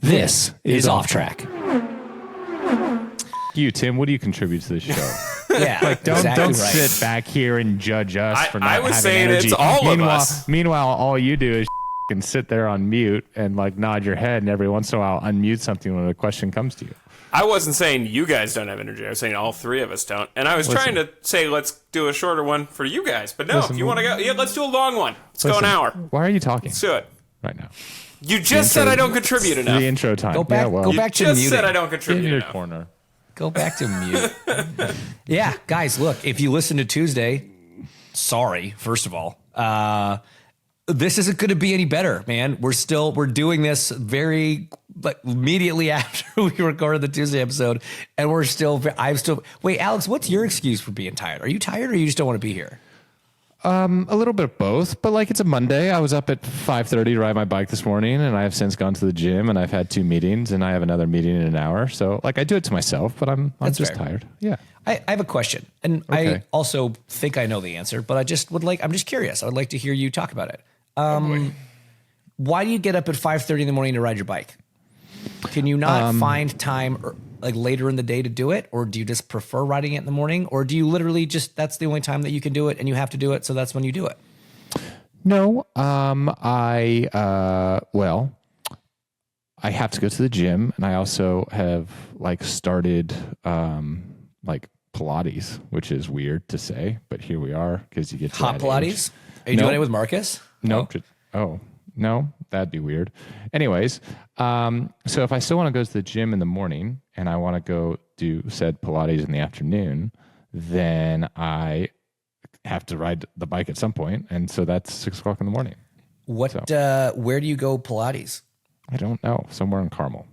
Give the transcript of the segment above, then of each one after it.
This is Off Track. You, Tim, what do you contribute to this show? Yeah, Like, don't exactly sit back here and judge us for not having energy. I was saying it's all of us. Meanwhile, all you do is and sit there on mute and like nod your head, and every once in a while unmute something when a question comes to you. I wasn't saying you guys don't have energy. I was saying all three of us don't. And I was trying to say let's do a shorter one for you guys. But no, if you want to go, let's do a long one. Let's go an hour. Why are you talking? Let's do it Right now. You just said I don't contribute enough. The intro time. Go back. Yeah, go back to you just muting. said I don't contribute in your enough. corner. Go back to mute. Yeah, guys, look, if you listen to Tuesday, sorry, first of all. This isn't going to be any better, man. We're doing this very immediately after we recorded the Tuesday episode, and wait, Alex, what's your excuse for being tired? Are you tired or you just don't want to be here? A little bit of both, but like it's a Monday. I was up at 5:30 to ride my bike this morning, and I have since gone to the gym, and I've had 2 meetings, and I have another meeting in an hour. So like I do it to myself, but I'm just tired. Yeah. I have a question, and Okay. I also think I know the answer, but I'm just curious. I would like to hear you talk about it. Why do you get up at 5:30 in the morning to ride your bike? Can you not find time later in the day to do it? Or do you just prefer riding it in the morning? Or do you literally that's the only time that you can do it and you have to do it, so that's when you do it? No, I have to go to the gym, and I also have started Pilates, which is weird to say, but here we are because you get to Hot that Pilates? age. Are you doing it with Marcus? No. Oh, no, that'd be weird. Anyways, so if I still want to go to the gym in the morning and I want to go do said Pilates in the afternoon, then I have to ride the bike at some point. And so that's 6 o'clock in the morning. Where do you go Pilates? I don't know. Somewhere in Carmel.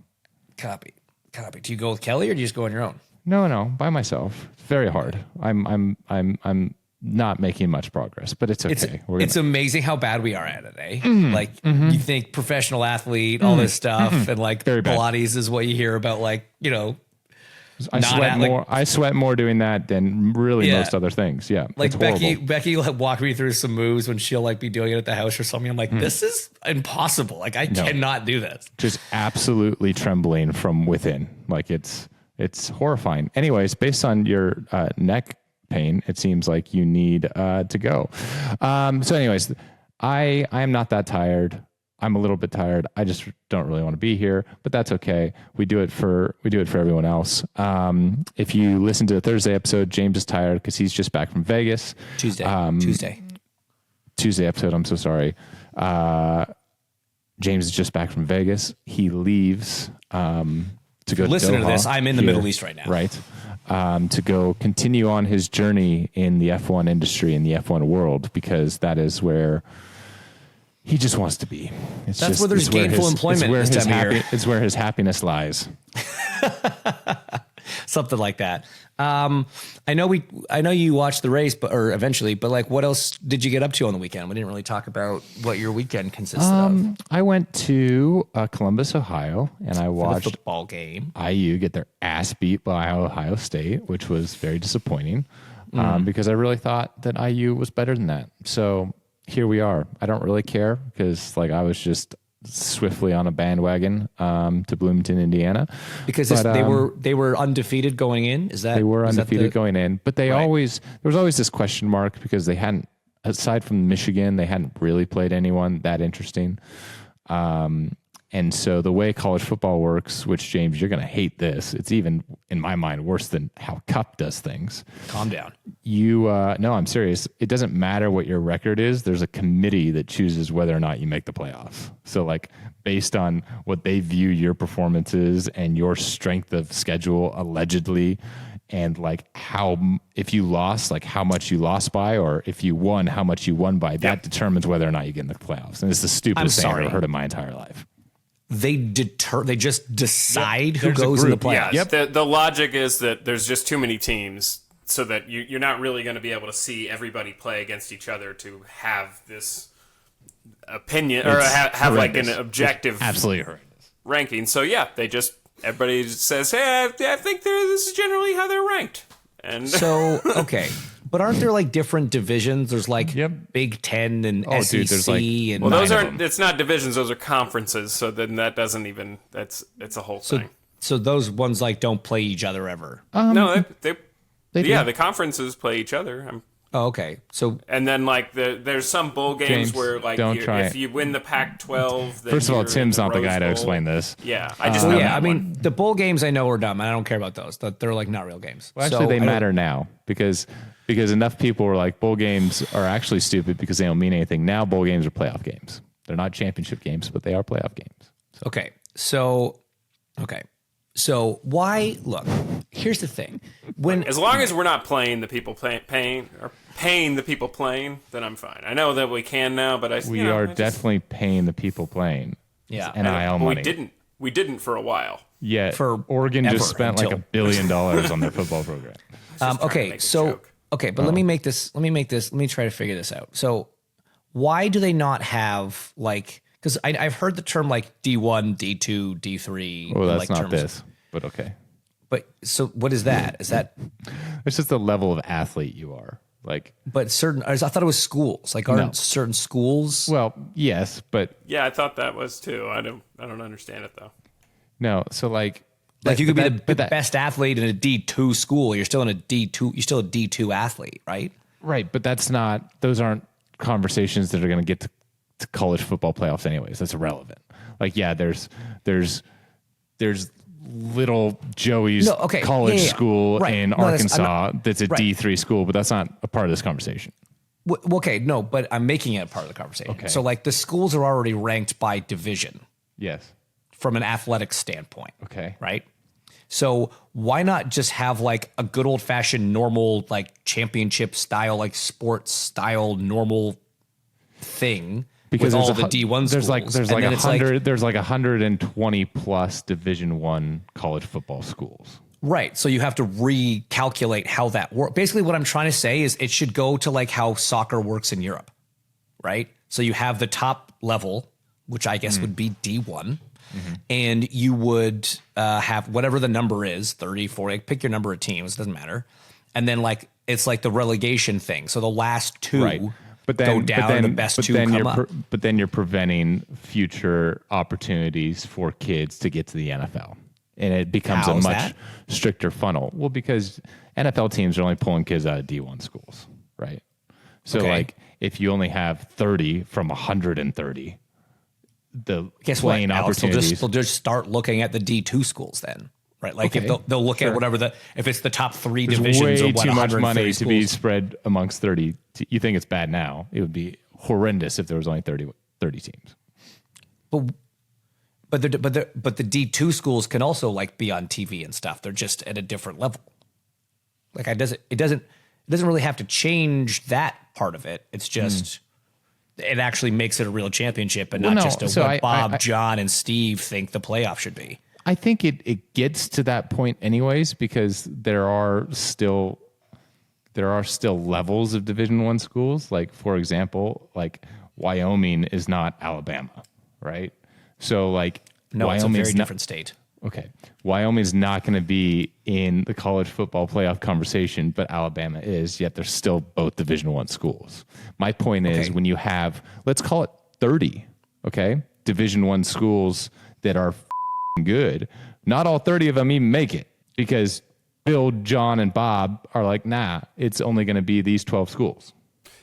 Copy. Do you go with Kelly or do you just go on your own? No, by myself. It's very hard. I'm not making much progress, but it's okay. It's amazing how bad we are at it, eh? You think professional athlete, all this stuff, and Very bad. Pilates is what you hear about, I sweat more doing that than really most other things. Yeah. Like it's horrible. Becky walked me through some moves when she'll be doing it at the house or something. I'm like, this is impossible. I cannot do this. Just absolutely trembling from within. It's horrifying. Anyways, based on your neck pain, it seems like you need to go. So anyways, I am not that tired. I'm a little bit tired. I just don't really want to be here, but that's okay. We do it for everyone else. If you listen to the Thursday episode, James is tired because he's just back from Vegas. Tuesday episode. I'm so sorry. James is just back from Vegas. He leaves to go. Listen to Doha to this. I'm in the here, Middle East right now. Right. To go continue on his journey in the F1 industry, in the F1 world, because that is where he just wants to be. That's where there's gainful employment this time of year. It's where his happiness lies. Something like that. I know you watched the race, but what else did you get up to on the weekend? We didn't really talk about what your weekend consisted of. I went to Columbus, Ohio, and I watched the football game. IU get their ass beat by Ohio State, which was very disappointing because I really thought that IU was better than that. So here we are. I don't really care because I was just swiftly on a bandwagon to Bloomington, Indiana, because they were undefeated going in. They were undefeated going in, but there was always this question mark because they hadn't, aside from Michigan, they hadn't really played anyone that interesting. And so the way college football works, which, James, you're going to hate this. It's even, in my mind, worse than how Cup does things. Calm down. No, I'm serious. It doesn't matter what your record is. There's a committee that chooses whether or not you make the playoffs. So based on what they view your performances and your strength of schedule, allegedly, and if you lost, how much you lost by, or if you won, how much you won by, that determines whether or not you get in the playoffs. And it's the stupidest thing I've ever heard in my entire life. They just decide who goes in the playoffs. Yeah, the logic is that there's just too many teams, so that you're not really going to be able to see everybody play against each other to have this opinion or have an objective, absolutely horrendous ranking. So everybody says, hey, I think this is generally how they're ranked. And so okay, But aren't there like different divisions? There's like Big Ten and SEC. Dude, there's like, and well, those aren't. It's not divisions; those are conferences. So then that doesn't even. It's a whole thing. So those ones like don't play each other ever. No, they do. the conferences play each other. Oh, okay. So and then like there's some bowl games James, where like if you win the Pac-12, then First of all, you're in Tim's not the Rose guy to Bowl. explain this. Yeah, I just know yeah, that I mean one. the bowl games I know are dumb, and I don't care about those. They're like not real games. Well, actually, So they I don't- matter now because enough people were like, bowl games are actually stupid because they don't mean anything. Now bowl games are playoff games. They're not championship games, but they are playoff games. Okay. So why? Look, here's the thing. When As long as we're not paying the people paying the people playing, then I'm fine. I know that we can now, but We are definitely paying the people playing. Yeah. It's NIL money. We didn't for a while. Yeah, For Oregon just ever spent like until- $1 billion on their football program. Trying to okay, make a so joke. okay, but let me try to figure this out. So why do they not have like? Because I've heard the term like D1, D2, D3. Well, that's like not terms, this, but okay. But so what is that? Is that? It's just the level of athlete you are. Like, But certain, I thought it was schools. Like, aren't certain schools? well, yes, but Yeah, I thought that was too. I don't understand it though. no. So like You could be but the best athlete in a D2 school. You're still in a D2. You're still a D2 athlete, right? right, but that's not. Those aren't conversations that are going to get to college football playoffs anyways. That's irrelevant. Like, yeah, there's little Joey's college school Right. in No, I'm Arkansas not- that's a right. D3 school, but that's not a part of this conversation. Well, okay, no, but I'm making it a part of the conversation. Okay. So, like, the schools are already ranked by division Yes. from an athletic standpoint. Okay. Right. So why not just have like a good old fashioned normal like championship style like sports style normal thing with all the D1 schools? There's like And then it's 100 there's like 120 plus Division 1 college football schools. right. So you have to recalculate how that works. Basically, what I'm trying to say is it should go to like how soccer works in Europe, right? So you have the top level, which I guess would be D1. And you would have whatever the number is, 30, 40, pick your number of teams, doesn't matter. And then like it's like the relegation thing. So the last two go down and the best two come up. But then you're preventing future opportunities for kids to get to the NFL. And it becomes How a is much that? stricter funnel. Well, because NFL teams are only pulling kids out of D1 schools, right? So Okay. like if you only have 30 from 130, the Guess what, playing Alex? opportunities. They'll just start looking at the D2 schools then, right? Like Okay, if they'll look at whatever if it's the top three There's divisions way or what, too much 130 money to be schools. spread amongst 30. You think it's bad now. It would be horrendous if there was only 30 teams. But the D2 schools can also like be on TV and stuff. They're just at a different level. Like it doesn't really have to change that part of it. It's just it actually makes it a real championship and not just what Bob, John, and Steve think the playoff should be. I think it gets to that point anyways because there are still levels of Division I schools. Like for example, like Wyoming is not Alabama, right? So like No, it's a Wyoming's very not- different state. Okay. Wyoming's not going to be in the college football playoff conversation, but Alabama is, yet they're still both Division I schools. My point is when you have, let's call it 30, okay, Division I schools that are good, not all 30 of them even make it because Bill, John, and Bob are like, nah, it's only going to be these 12 schools.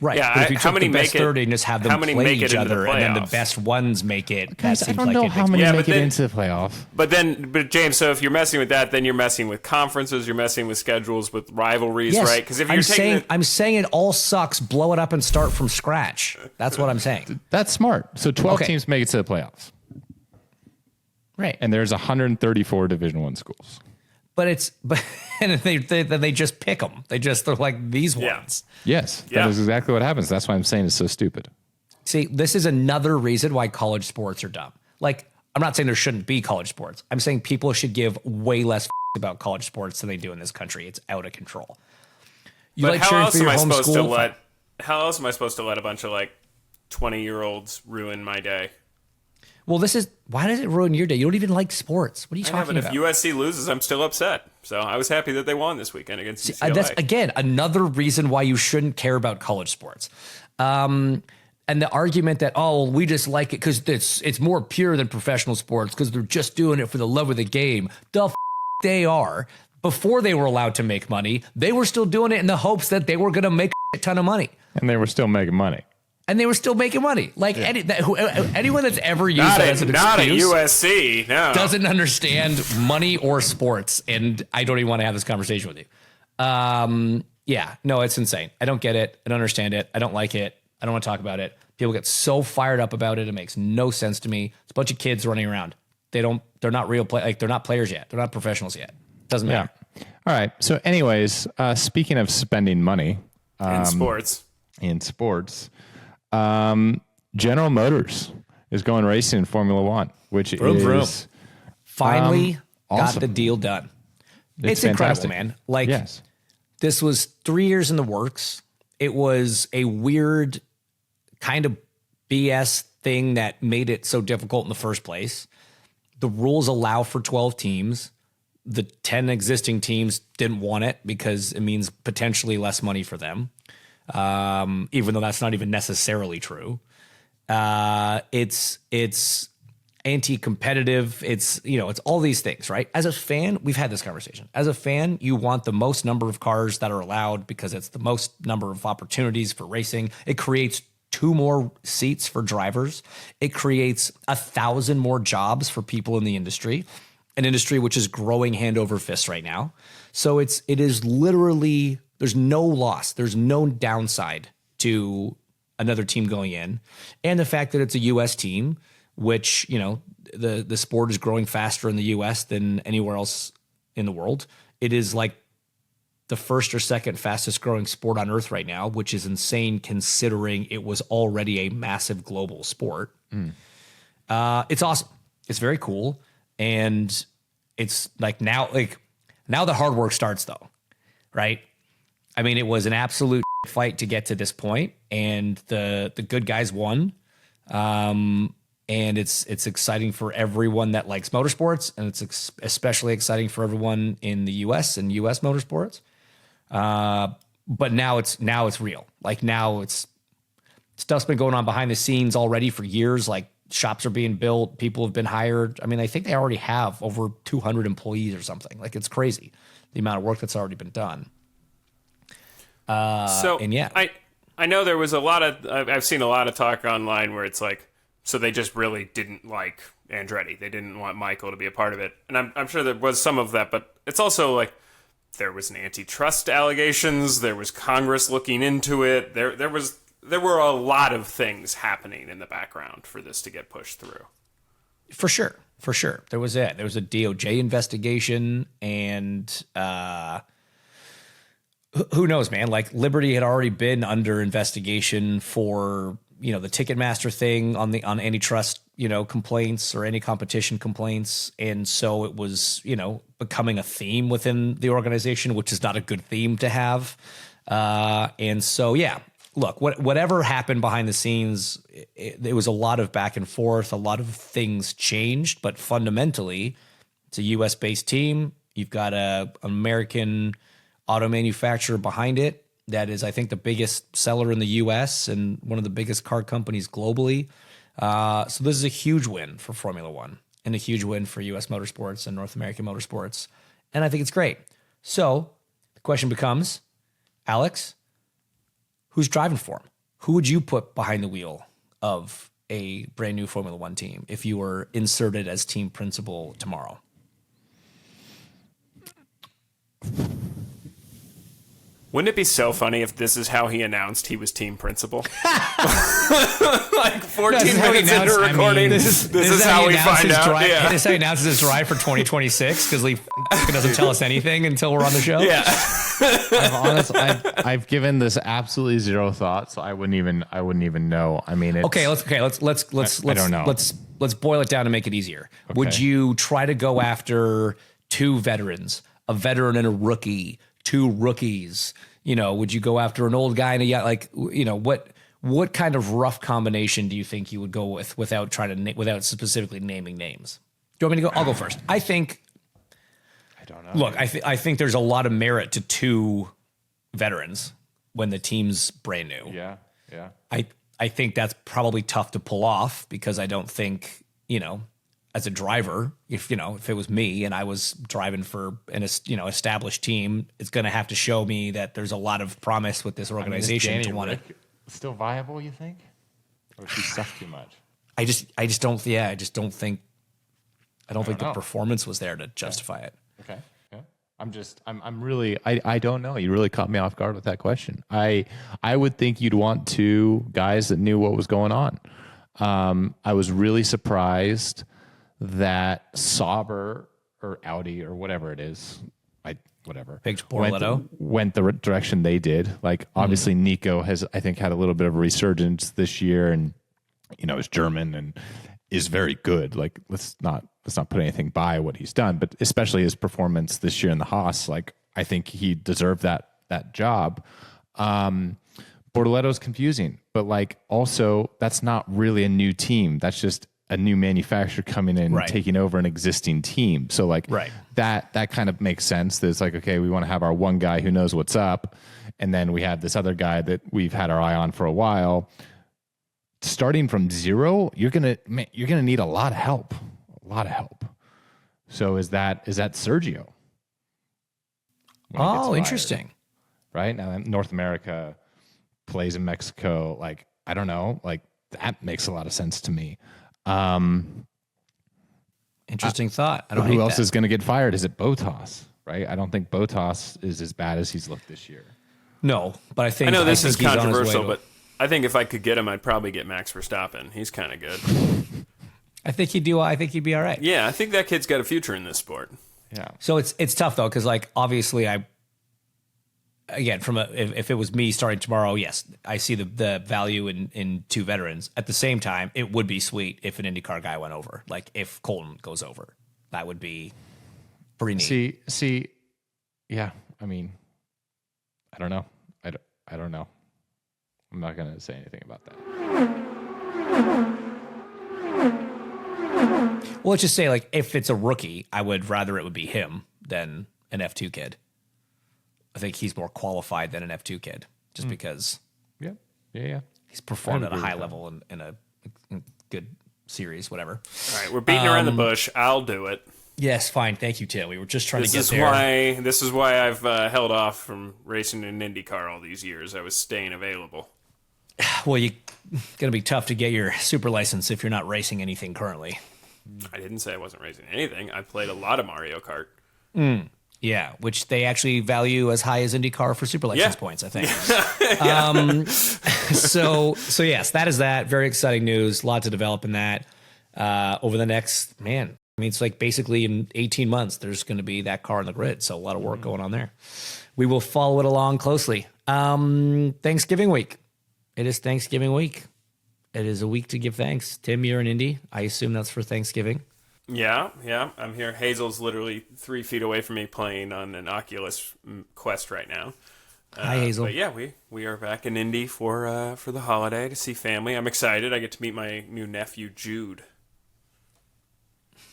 Right. Yeah, but if you how took many the best make it- 30 and just have how them many play make it each into the other and then the playoffs? best ones make it, Guys, that I seems don't like know it how makes many Yeah, make but it then- into the playoff. But James, so if you're messing with that, then you're messing with conferences, you're messing with schedules, with rivalries, Yes, right? Because if you're I'm saying it all sucks. Blow it up and start from scratch. That's what I'm saying. That's smart. So 12 Okay. teams make it to the playoffs. Right. And there's 134 Division I schools. But and they just pick them. They're like these Yeah. ones. Yes, Yeah. that is exactly what happens. That's why I'm saying it's so stupid. See, this is another reason why college sports are dumb. Like, I'm not saying there shouldn't be college sports. I'm saying people should give way less about college sports than they do in this country. It's out of control. You But like how cheering else for am your I home supposed to school? let? How else am I supposed to let a bunch of like 20-year-olds ruin my day? Well, why does it ruin your day? You don't even like sports. What are you talking about? If USC loses, I'm still upset. So I was happy that they won this weekend against UCLA. That's, again, another reason why you shouldn't care about college sports. And the argument that, we just like it because it's more pure than professional sports because they're just doing it for the love of the game. They are. Before they were allowed to make money, they were still doing it in the hopes that they were going to make a ton of money. And they were still making money. Like anyone that's ever used that as an excuse, not at USC, no, doesn't understand money or sports, and I don't even want to have this conversation with you. It's insane. I don't get it. I don't understand it. I don't like it. I don't want to talk about it. People get so fired up about it. It makes no sense to me. It's a bunch of kids running around. They're not real they're not players yet. They're not professionals yet. Doesn't matter. Yeah. All right. So anyways, speaking of spending money in sports, General Motors is going racing in Formula One, which vroom. Finally awesome. got the deal done. It's fantastic. incredible, man. This was 3 years in the works. It was a weird kind of BS thing that made it so difficult in the first place. The rules allow for 12 teams. The 10 existing teams didn't want it because it means potentially less money for them, even though that's not even necessarily true. It's anti-competitive. It's all these things, right? As a fan, we've had this conversation. As a fan, you want the most number of cars that are allowed because it's the most number of opportunities for racing. It creates 2 more seats for drivers. It creates 1,000 more jobs for people in the industry, an industry which is growing hand over fist right now. So it is literally, there's no loss. There's no downside to another team going in. And the fact that it's a U.S. team, which, the sport is growing faster in the U.S. than anywhere else in the world. It is like the first or second fastest growing sport on earth right now, which is insane considering it was already a massive global sport. It's awesome. It's very cool. And it's now the hard work starts though, right? I mean, it was an absolute fight to get to this point, and the good guys won. And it's exciting for everyone that likes motorsports, and it's especially exciting for everyone in the U.S. and U.S. motorsports. But now it's real. Like now stuff's been going on behind the scenes already for years. Like shops are being built, people have been hired. I mean, I think they already have over 200 employees or something. Like it's crazy the amount of work that's already been done. I know there was I've seen a lot of talk online where it's like, so they just really didn't like Andretti. They didn't want Michael to be a part of it. And I'm sure there was some of that, but it's also like there was an antitrust allegations. There was Congress looking into it. There were a lot of things happening in the background for this to get pushed through. For sure. There was a DOJ investigation, and who knows, man? Like Liberty had already been under investigation for the Ticketmaster thing on antitrust complaints or any competition complaints, and so it was becoming a theme within the organization, which is not a good theme to have. And so look, whatever happened behind the scenes, it was a lot of back and forth. A lot of things changed, but fundamentally, it's a U.S. based team. You've got an American auto manufacturer behind it that is, I think, the biggest seller in the U.S. and one of the biggest car companies globally. So this is a huge win for Formula One and a huge win for U.S. motorsports and North American motorsports. And I think it's great. So the question becomes, Alex, who's driving for him? Who would you put behind the wheel of a brand new Formula One team if you were inserted as team principal tomorrow? Wouldn't it be so funny if this is how he announced he was team principal? Like 14 minutes into recording, this is how we find out. This is how he announces his drive for 2026 because he doesn't tell us anything until we're on the show. Yeah. I've given this absolutely zero thought, so I wouldn't even know. I mean, let's I don't know. Let's boil it down to make it easier. Okay. Would you try to go after 2 veterans, a veteran and a rookie, 2 rookies? Would you go after an old guy and a young, what kind of rough combination do you think you would go with without without specifically naming names? Do you want me to go? I'll go first. I don't know. Look, I think there's a lot of merit to 2 veterans when the team's brand new. Yeah. Yeah. I think that's probably tough to pull off because I don't think, as a driver, if it was me and I was driving for an established team, it's going to have to show me that there's a lot of promise with this organization to want to. Still viable, you think? Or she sucked too much? I just don't. Yeah, I just don't think. I don't think the performance was there to justify it. Okay. Yeah. I'm really. I don't know. You really caught me off guard with that question. I would think you'd want 2 guys that knew what was going on. I was really surprised that Sauber or Audi or whatever it is, Picked Bortoleto. went the direction they did. Like obviously Nico has, I think, had a little bit of a resurgence this year, and is German and is very good. Like let's not put anything by what he's done, but especially his performance this year in the Haas. Like I think he deserved that job. Bortoletto's confusing, but like also that's not really a new team. That's just a new manufacturer coming in and taking over an existing team. So like that kind of makes sense. That it's like, okay, we want to have our one guy who knows what's up. And then we have this other guy that we've had our eye on for a while. Starting from 0, you're going to need a lot of help. So is that Sergio? Oh, interesting. Right now, North America plays in Mexico. Like, I don't know, like that makes a lot of sense to me. Interesting thought. I don't know who else is going to get fired. Is it Bottas? Right? I don't think Bottas is as bad as he's looked this year. No, but I know this is controversial, but I think if I could get him, I'd probably get Max Verstappen. He's kind of good. I think he'd be all right. Yeah, I think that kid's got a future in this sport. Yeah. So it's tough though, because like obviously if it was me starting tomorrow, yes, I see the value in 2 veterans. At the same time, it would be sweet if an IndyCar guy went over. Like if Colton goes over, that would be pretty neat. See, yeah. I mean, I don't know. I don't know. I'm not going to say anything about that. Well, let's just say like if it's a rookie, I would rather it would be him than an F2 kid. I think he's more qualified than an F2 kid, just because. Yeah. He's performed at a high level in a good series, whatever. All right, we're beating around the bush. I'll do it. Yes, fine. Thank you, Tim. We were just trying to get there. This is why I've held off from racing in IndyCar all these years. I was staying available. Well, you're going to be tough to get your super license if you're not racing anything currently. I didn't say I wasn't racing anything. I played a lot of Mario Kart. Yeah, which they actually value as high as IndyCar for super license points, I think. So yes, that is that. Very exciting news. A lot to develop in that over the next, man. I mean, it's like basically in 18 months, there's going to be that car on the grid. So a lot of work going on there. We will follow it along closely. Thanksgiving week. It is Thanksgiving week. It is a week to give thanks. Tim, you're in Indy. I assume that's for Thanksgiving. Yeah. I'm here. Hazel's literally 3 feet away from me playing on an Oculus Quest right now. Hi, Hazel. But yeah, we are back in Indy for the holiday to see family. I'm excited. I get to meet my new nephew, Jude.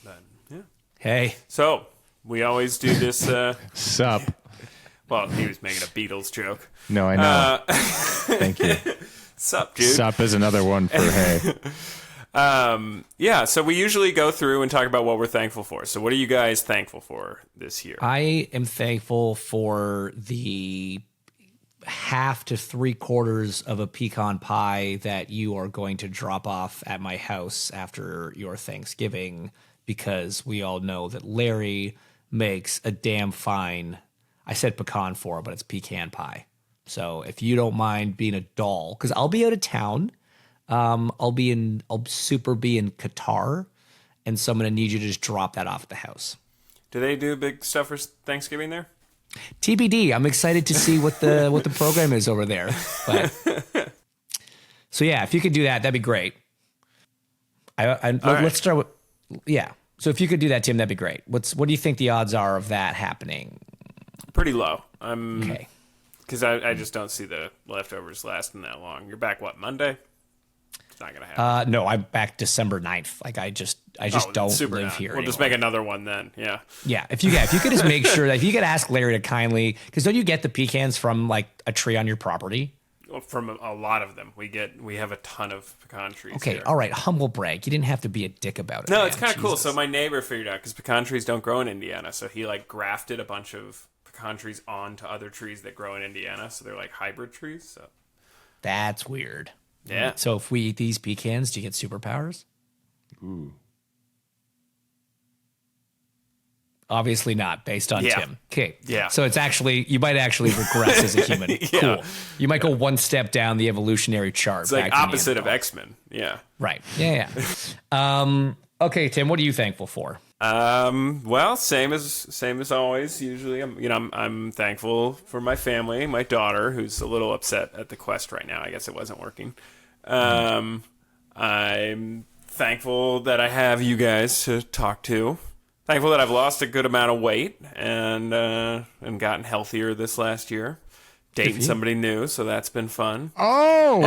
But, yeah. Hey. So, we always do this... Sup. Well, he was making a Beatles joke. No, I know. Thank you. Sup, dude. Sup is another one for hey. Yeah, so we usually go through and talk about what we're thankful for. So what are you guys thankful for this year? I am thankful for the half to 3/4 of a pecan pie that you are going to drop off at my house after your Thanksgiving, because we all know that Larry makes a damn fine, I said pecan for, but it's pecan pie. So if you don't mind being a doll, because I'll be out of town. I'll be in Qatar, and so I'm going to need you to just drop that off at the house. Do they do big stuff for Thanksgiving there? TBD. I'm excited to see what the program is over there. But, so yeah, if you could do that, that'd be great. Let's start with, yeah. So if you could do that, Tim, that'd be great. What do you think the odds are of that happening? Pretty low. Okay. Because I just don't see the leftovers lasting that long. You're back, what, Monday? It's not going to happen. No, I'm back December 9th. Like I just don't live here We'll just anymore. make another one then. Yeah. Yeah, if you could just make sure that if you could ask Larry to kindly, because don't you get the pecans from like a tree on your property? Well, from a lot of them, we have a ton of pecan trees. Okay, here. all right, humble brag. You didn't have to be a dick about it. No, man. it's kind of cool. Jesus. So my neighbor figured out, because pecan trees don't grow in Indiana, so he like grafted a bunch of pecan trees onto other trees that grow in Indiana, so they're like hybrid trees. So That's weird. yeah. So if we eat these pecans, do you get superpowers? Ooh. Obviously not, based on Yeah. Tim. Okay. Yeah. So it's actually, you might actually regress as a human. Yeah. Cool. You might go one step down the evolutionary chart. It's like back to opposite of Neanderthals. X-Men. Yeah. Right. Yeah. Okay, Tim, what are you thankful for? Well, same as always. Usually, I'm thankful for my family, my daughter, who's a little upset at the Quest right now. I guess it wasn't working. I'm thankful that I have you guys to talk to. Thankful that I've lost a good amount of weight and gotten healthier this last year. Dating somebody new, so that's been fun. Oh,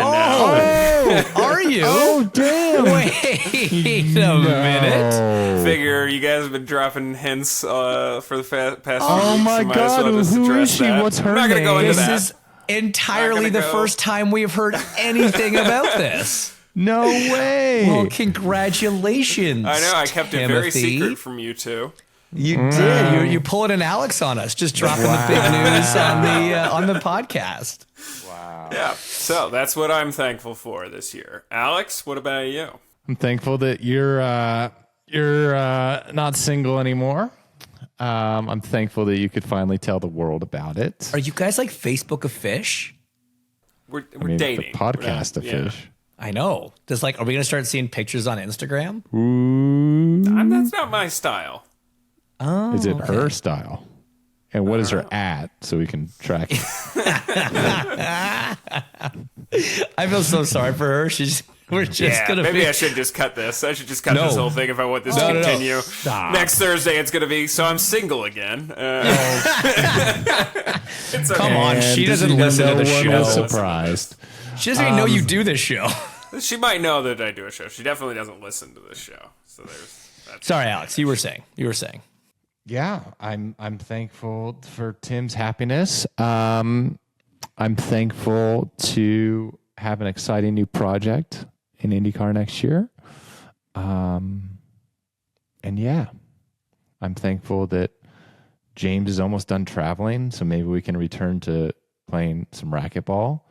Are you? oh, damn. Wait a minute. Figure you guys have been dropping hints for the past few Oh weeks, my so might as God, well just who address is she? that. What's her I'm not gonna go name? into This that. is entirely Not the gonna go. first time we have heard anything about this. No way. Well, congratulations. I know, I kept it very Timothy. secret from you two. You did. You pulling an Alex on us, just dropping the big news on the podcast. Yeah, so that's what I'm thankful for this year. Alex, what about you? I'm thankful that you're not single anymore. I'm thankful that you could finally tell the world about it. Are you guys like Facebook a fish? We're I mean, dating. the podcast of We're not- fish. I know. Are we gonna start seeing pictures on Instagram? That's not my style. Oh, Is it her style? And what is her at so we can track it? I feel so sorry for her. We're just gonna. Maybe I should just cut this. I should just cut No. this whole thing if I want this to No. continue. Stop. Next Thursday, it's going to be, so I'm single again. It's okay. Come on, she And doesn't listen to the no one show. was surprised. She doesn't even know you do this show. She might know that I do a show. She definitely doesn't listen to this show. So that's Sorry, Alex. You were saying. Yeah, I'm thankful for Tim's happiness. I'm thankful to have an exciting new project in IndyCar next year. And yeah, I'm thankful that James is almost done traveling, so maybe we can return to playing some racquetball.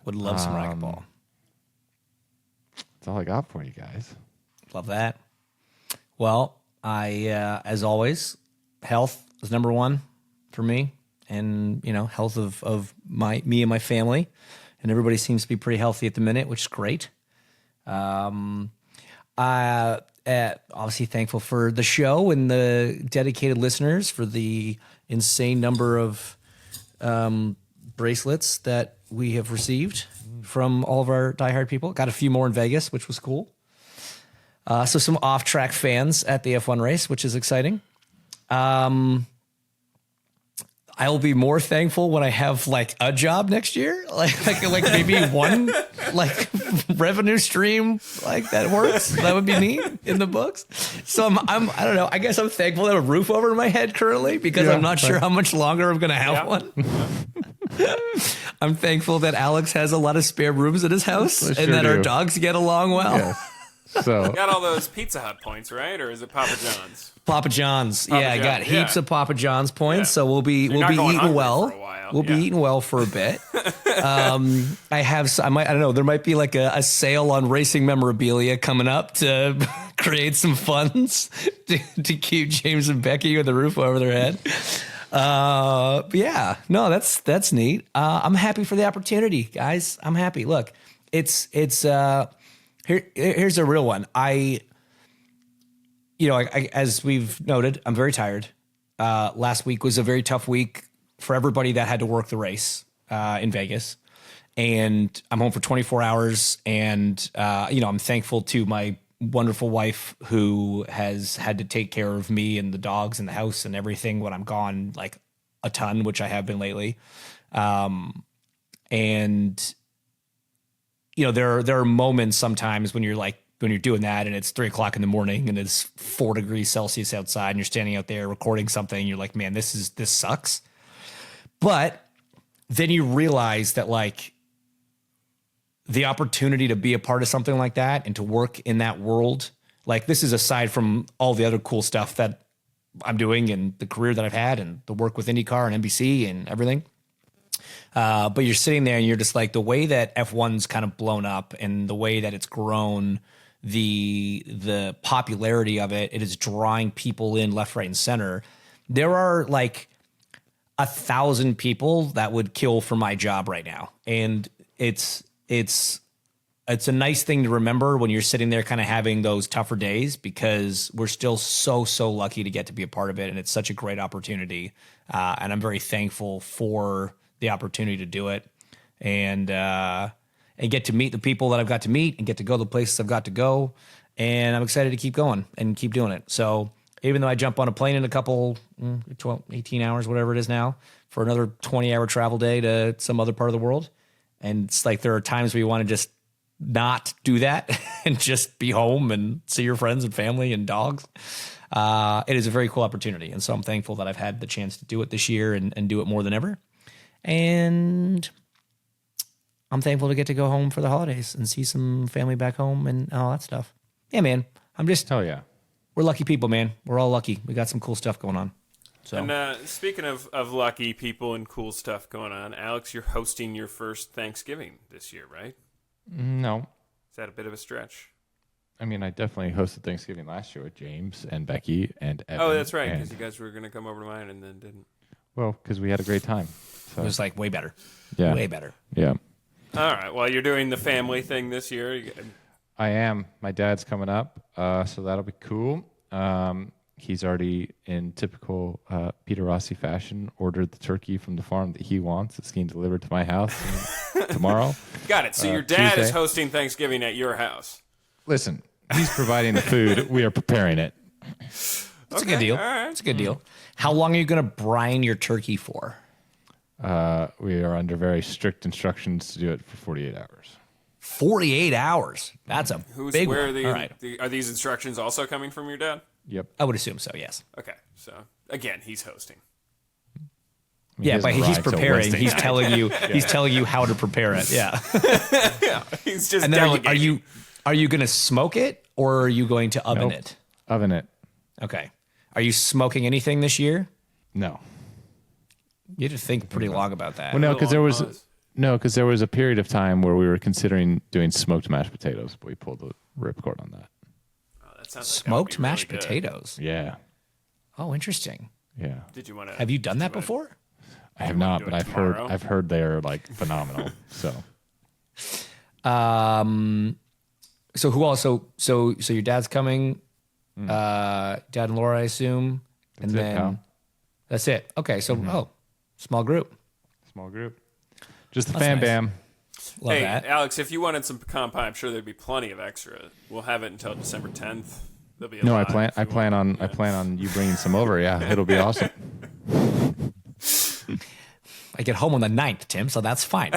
Would love some racquetball. That's all I got for you guys. Love that. Well, as always, health is number one for me, and health of me and my family, and everybody seems to be pretty healthy at the minute, which is great. Obviously thankful for the show and the dedicated listeners, for the insane number of bracelets that we have received from all of our diehard people. Got a few more in Vegas, which was cool. So some off-track fans at the F1 race, which is exciting. I will be more thankful when I have like a job next year, like maybe one like revenue stream like that works. That would be neat in the books. So I don't know. I guess I'm thankful to have a roof over my head currently, because I'm not sure how much longer I'm going to have one. I'm thankful that Alex has a lot of spare rooms at his house, I sure and that our do. dogs get along well. Yeah. So got all those Pizza Hut points, right? Or is it Papa John's? Papa John's. I John, got heaps yeah. of Papa John's points, Yeah. so we'll be you're not going eating hungry well. for a while. We'll be Yeah. eating well for a bit. I don't know. There might be like a sale on racing memorabilia coming up to create some funds to keep James and Becky with the roof over their head. But yeah, no, that's neat. I'm happy for the opportunity, guys. I'm happy. Look, here's a real one. As we've noted, I'm very tired. Last week was a very tough week for everybody that had to work the race in Vegas, and I'm home for 24 hours. And I'm thankful to my wonderful wife, who has had to take care of me and the dogs and the house and everything when I'm gone, like a ton, which I have been lately. And there are moments sometimes when you're doing that and it's 3:00 in the morning and it's 4 degrees Celsius outside and you're standing out there recording something and you're like, man, this sucks. But then you realize that like the opportunity to be a part of something like that and to work in that world, like this is aside from all the other cool stuff that I'm doing and the career that I've had and the work with IndyCar and NBC and everything. But you're sitting there and you're just like, the way that F1's kind of blown up and the way that it's grown, the popularity of it is drawing people in left, right, and center. There are like 1,000 people that would kill for my job right now. And it's a nice thing to remember when you're sitting there kind of having those tougher days, because we're still so lucky to get to be a part of it. And it's such a great opportunity. And I'm very thankful for the opportunity to do it and get to meet the people that I've got to meet and get to go the places I've got to go. And I'm excited to keep going and keep doing it. So even though I jump on a plane in a couple, 12, 18 hours, whatever it is now, for another 20-hour travel day to some other part of the world. And it's like, there are times where you want to just not do that and just be home and see your friends and family and dogs. It is a very cool opportunity. And so I'm thankful that I've had the chance to do it this year and do it more than ever. And I'm thankful to get to go home for the holidays and see some family back home and all that stuff. Yeah, man. Hell yeah. We're lucky people, man. We're all lucky. We got some cool stuff going on. So. And speaking of lucky people and cool stuff going on, Alex, you're hosting your first Thanksgiving this year, right? No. Is that a bit of a stretch? I mean, I definitely hosted Thanksgiving last year with James and Becky and Evan. Oh, that's right, because you guys were going to come over to mine and then didn't. Well, because we had a great time. So. It was like way better. Yeah. Way better. Yeah. All right. Well, you're doing the family thing this year. I am. My dad's coming up, so that'll be cool. He's already, in typical Peter Rossi fashion, ordered the turkey from the farm that he wants. It's getting delivered to my house tomorrow. Got it. So your dad Tuesday. is hosting Thanksgiving at your house. Listen, he's providing the food. We are preparing it. That's a good deal. All right. It's a good deal. How long are you going to brine your turkey for? We are under very strict instructions to do it for 48 hours. 48 hours. That's a big where one. are, All right. Are these instructions also coming from your dad? Yep. I would assume so, yes. Okay. So, again, he's hosting. Yeah, but he's preparing. He's telling you. He's telling you how to prepare it. Yeah. Yeah. He's just And then delegating. are you going to smoke it or are you going to oven it? Oven it. Okay. Are you smoking anything this year? No. You had to think pretty long about that. Well, no, because Pause. there was a period of time where we were considering doing smoked mashed potatoes, but we pulled the ripcord on that. Oh, that sounds like that would Smoked be mashed really good. potatoes. Yeah. Oh, interesting. Yeah. Did you want to? Have you done that before? I have not, do but it tomorrow? I've heard they're like phenomenal. So So who else? So your dad's coming. Dad and Laura, I assume, and That's it, then pal. that's it. Okay, so small group. small group. Just the That's fam nice. bam. Love Hey, that. Alex, if you wanted some pecan pie, I'm sure there'd be plenty of extra. We'll have it until December 10th. There'll be a No, lot I if you plan want. on you bringing some over. Yeah, it'll be awesome. I get home on the 9th, Tim, so that's fine.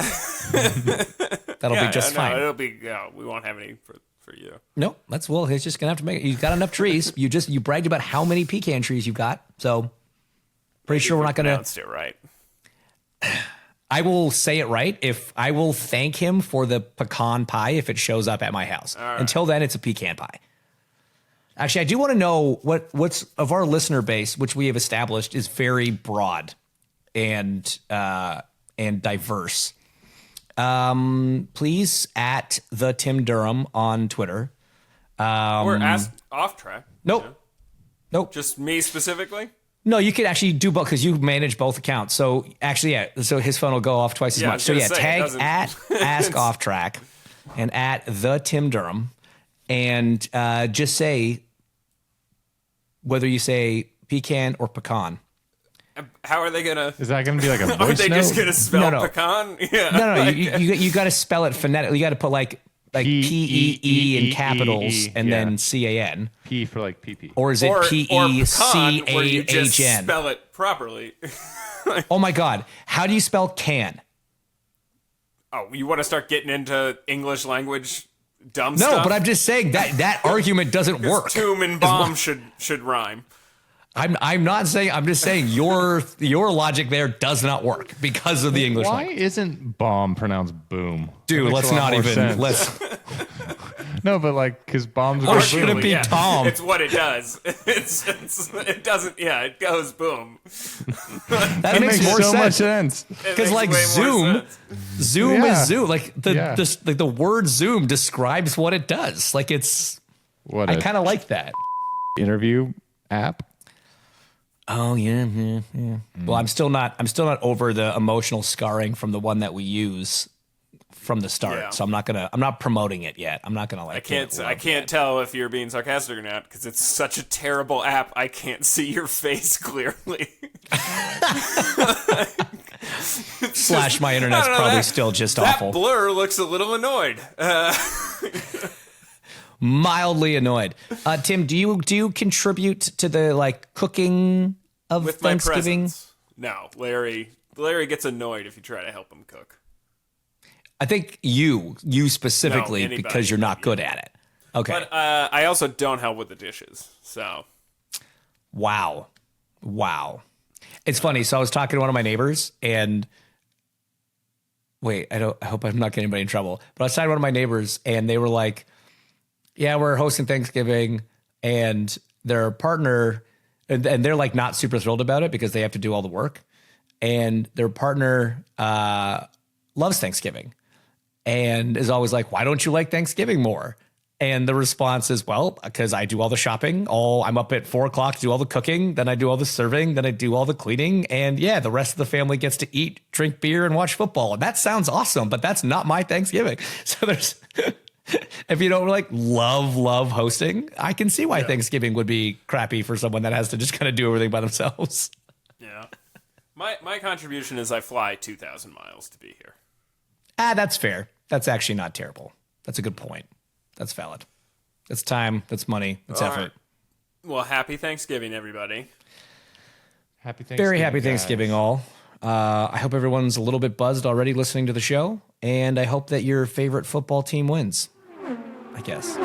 That'll be just fine. It'll be. Yeah, we won't have any for you. No, that's he's just gonna have to make it. He's got enough trees. You bragged about how many pecan trees you've got, so pretty sure we're not gonna. Pronounced it right. I will say it right. If I will thank him for the pecan pie if it shows up at my house. right. Until then, it's a pecan pie. Actually, I do want to know what's of our listener base, which we have established is very broad and diverse. Please at the Tim Durham on Twitter. Or ask off track. Nope. you know? Nope. Just me specifically. No, you could actually do both because you manage both accounts. So actually, yeah. So his phone will go off twice as Yeah, I much. was So gonna yeah, say, it tag doesn't- at Ask Off Track and at the Tim Durham, and just say whether you say pecan or pecan. How are they gonna? Is that going to be like a Are voice they note? just gonna spell No. pecan? Yeah. No, like- you got to spell it phonetically. You got to put like P-E-E in capitals and yeah. then C-A-N. P for like PP. Or is it or pecan, where you just P-E-C-A-H-N? spell it properly. Oh my God. How do you spell can? Oh, you want to start getting into English language dumb No, stuff? but I'm just saying that argument doesn't work. Tomb and bomb should rhyme. I'm not saying, I'm just saying your logic there does not work because of the English Why language. isn't bomb pronounced boom? Dude, let's not even, let's, No, but like, because bombs Or go should boom. it be Tom? It's what it does. It doesn't. Yeah, it goes boom. That makes more so much sense. sense. Because It like makes way more Zoom Yeah. is Zoom. Like Yeah. the word Zoom describes what it does. Like it's, What I a kind of like that. interview app. Oh yeah. Well, I'm still not over the emotional scarring from the one that we use from the start. Yeah. So I'm not promoting it yet. I'm not gonna like. I can't tell if you're being sarcastic or not because it's such a terrible app. I can't see your face clearly. Slash, my internet's I don't know, probably that- still just That awful. blur looks a little annoyed. Mildly annoyed. Tim, do you contribute to the like cooking of With my Thanksgiving? presence. No, Larry gets annoyed if you try to help him cook. I think you specifically No, anybody, because you're not good at it. Okay. But I also don't help with the dishes. So Wow. It's funny. So I was talking to one of my neighbors and I hope I'm not getting anybody in trouble, but I was talking to one of my neighbors and they were like, yeah, we're hosting Thanksgiving and their partner, and they're like not super thrilled about it because they have to do all the work. And their partner loves Thanksgiving and is always like, why don't you like Thanksgiving more? And the response is, well, because I do all the shopping. I'm up at 4:00 to do all the cooking. Then I do all the serving. Then I do all the cleaning. And yeah, the rest of the family gets to eat, drink beer, and watch football. And that sounds awesome, but that's not my Thanksgiving. So there's, if you don't like love hosting, I can see why Thanksgiving would be crappy for someone that has to just kind of do everything by themselves. yeah, my contribution is I fly 2,000 miles to be here. That's fair. That's actually not terrible. That's a good point. That's valid. That's time. That's money. That's All effort. right. Well, happy Thanksgiving, everybody. Happy Thanksgiving. Very happy guys. Thanksgiving, all. I hope everyone's a little bit buzzed already listening to the show, and I hope that your favorite football team wins. I guess.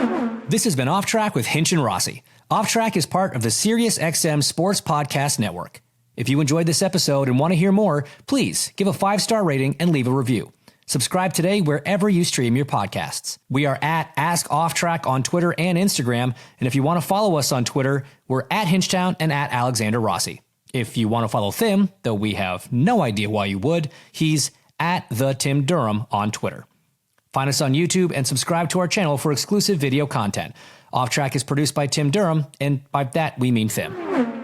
This has been Off Track with Hinch and Rossi. Off Track is part of the SiriusXM Sports Podcast Network. If you enjoyed this episode and want to hear more, please give a 5-star rating and leave a review. Subscribe today wherever you stream your podcasts. We are at Ask Off Track on Twitter and Instagram, and if you want to follow us on Twitter, we're at Hinchtown and at Alexander Rossi. If you want to follow Tim, though we have no idea why you would, he's at the Tim Durham on Twitter. Find us on YouTube and subscribe to our channel for exclusive video content. Off Track is produced by Tim Durham, and by that we mean Tim.